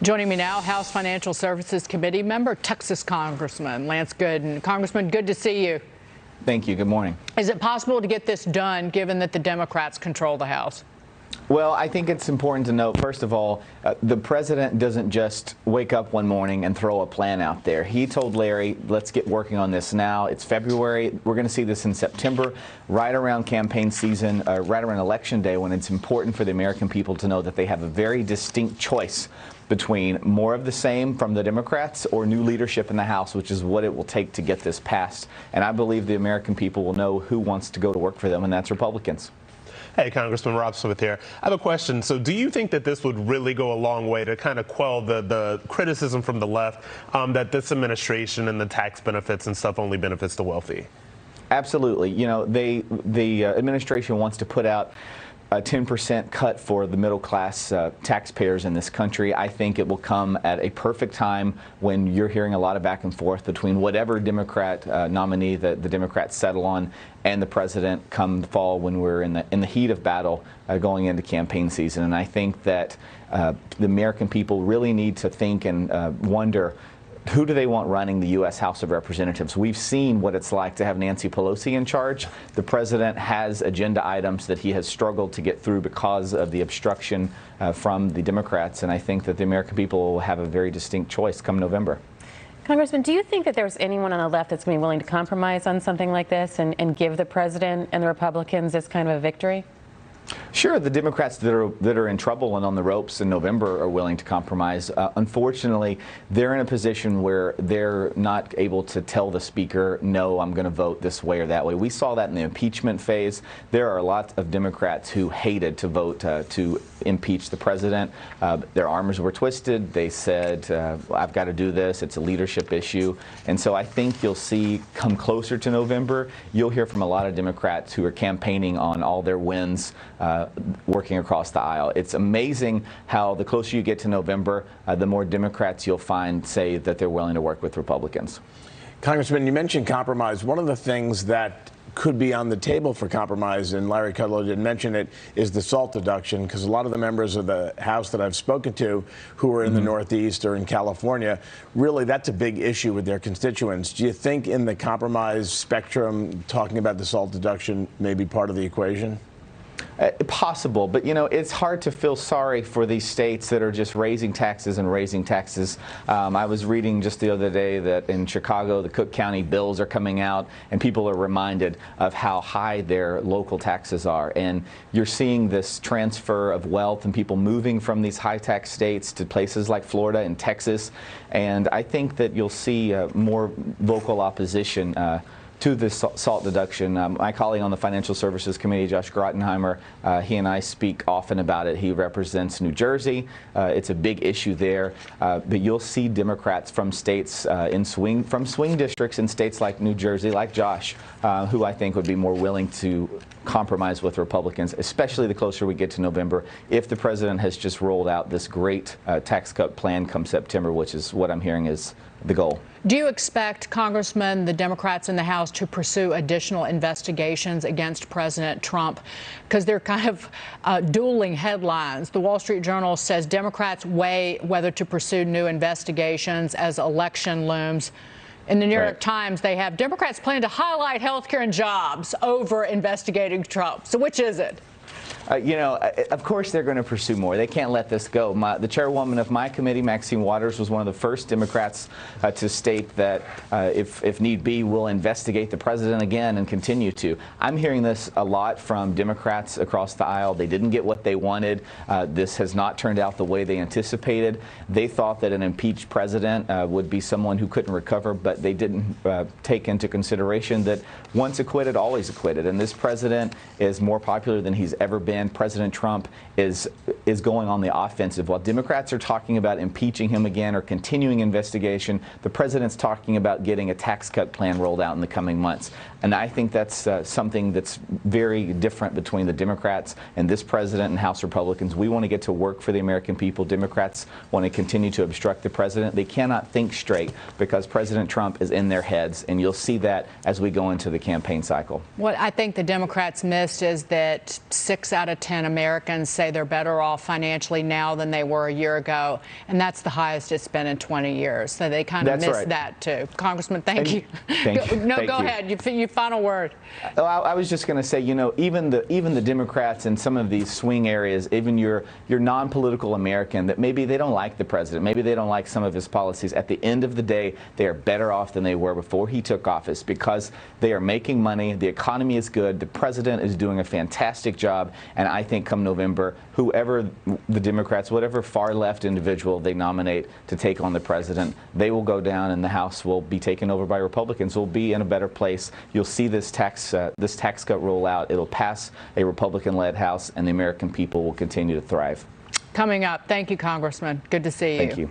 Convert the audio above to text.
Joining me now, House Financial Services Committee member, Texas Congressman Lance Gooden. Congressman, good to see you. Thank you. Good morning. Is it possible to get this done given that the Democrats control the House? Well, I think it's important to note, first of all, the president doesn't just wake up one morning and throw a plan out there. He told Larry, let's get working on this now. It's February. We're going to see this in September, right around campaign season, right around Election Day, when it's important for the American people to know that they have a very distinct choice between more of the same from the Democrats or new leadership in the House, which is what it will take to get this passed. And I believe the American people will know who wants to go to work for them, and that's Republicans. Hey, Congressman Rob Smith here. I have a question. So do you think that this would really go a long way to kind of quell the criticism from the left that this administration and the tax benefits and stuff only benefits the wealthy? Absolutely. You know, the administration wants to put out a 10% cut for the middle class taxpayers in this country. I think it will come at a perfect time when you're hearing a lot of back and forth between whatever Democrat nominee that the Democrats settle on and the president come the fall, when we're in the heat of battle going into campaign season. And I think that the American people really need to think and wonder, who do they want running the U.S. House of Representatives? We've seen what it's like to have Nancy Pelosi in charge. The president has agenda items that he has struggled to get through because of the obstruction from the Democrats, and I think that the American people will have a very distinct choice come November. Congressman, do you think that there's anyone on the left that's going to be willing to compromise on something like this and give the president and the Republicans this kind of a victory? Sure, the Democrats that are in trouble and on the ropes in November are willing to compromise. Unfortunately, they're in a position where they're not able to tell the speaker, no, I'm going to vote this way or that way. We saw that in the impeachment phase. There are a lot of Democrats who hated to vote to impeach the president. Their arms were twisted. They said, I've got to do this. It's a leadership issue. And so I think you'll see, come closer to November, you'll hear from a lot of Democrats who are campaigning on all their wins, working across the aisle. It's amazing how the closer you get to November, the more Democrats you'll find say that they're willing to work with Republicans. Congressman, you mentioned compromise. One of the things that could be on the table for compromise, and Larry Kudlow did mention it, is the SALT deduction, because a lot of the members of the House that I've spoken to who are in the Northeast or in California, really that's a big issue with their constituents. Do you think in the compromise spectrum, talking about the SALT deduction may be part of the equation? Possible, but you know, it's hard to feel sorry for these states that are just raising taxes and raising taxes. I was reading just the other day that in Chicago, the Cook County bills are coming out, and people are reminded of how high their local taxes are. And you're seeing this transfer of wealth and people moving from these high tax states to places like Florida and Texas. And I think that you'll see more vocal opposition to this SALT deduction. My colleague on the Financial Services Committee, Josh Grottenheimer, he and I speak often about it. He represents New Jersey. It's a big issue there. But you'll see Democrats from states from swing districts in states like New Jersey, like Josh, who I think would be more willing to compromise with Republicans, especially the closer we get to November, if the president has just rolled out this great tax cut plan come September, which is what I'm hearing is the goal. Do you expect, Congressman, the Democrats in the House to pursue additional investigations against President Trump? Because they're kind of dueling headlines. The Wall Street Journal says Democrats weigh whether to pursue new investigations as election looms. In the New York Times, they have Democrats plan to highlight health care and jobs over investigating Trump. So which is it? You know, of course they're going to pursue more. They can't let this go. The chairwoman of my committee, Maxine Waters, was one of the first Democrats to state that if need be, we'll investigate the president again and continue to. I'm hearing this a lot from Democrats across the aisle. They didn't get what they wanted. This has not turned out the way they anticipated. They thought that an impeached president would be someone who couldn't recover, but they didn't take into consideration that once acquitted, always acquitted. And this president is more popular than he's ever been. President Trump is going on the offensive. While Democrats are talking about impeaching him again or continuing investigation, the president's talking about getting a tax cut plan rolled out in the coming months. And I think that's something that's very different between the Democrats and this president and House Republicans. We want to get to work for the American people. Democrats want to continue to obstruct the president. They cannot think straight because President Trump is in their heads, and you'll see that as we go into the campaign cycle. What I think the Democrats missed is that 6 out out of 10 Americans say they're better off financially now than they were a year ago, and that's the highest it's been in 20 years. So they kind of missed that too. Congressman, thank you. Thank you. No, go ahead. Your final word. I was just going to say, even the Democrats in some of these swing areas, even your non-political American, that maybe they don't like the president, maybe they don't like some of his policies. At the end of the day, they are better off than they were before he took office because they are making money, the economy is good, the president is doing a fantastic job, and I think come November, whoever the Democrats, whatever far-left individual they nominate to take on the president, they will go down and the House will be taken over by Republicans. We'll be in a better place. You'll see this tax cut roll out. It'll pass a Republican-led House, and the American people will continue to thrive. Coming up. Thank you, Congressman. Good to see you. Thank you.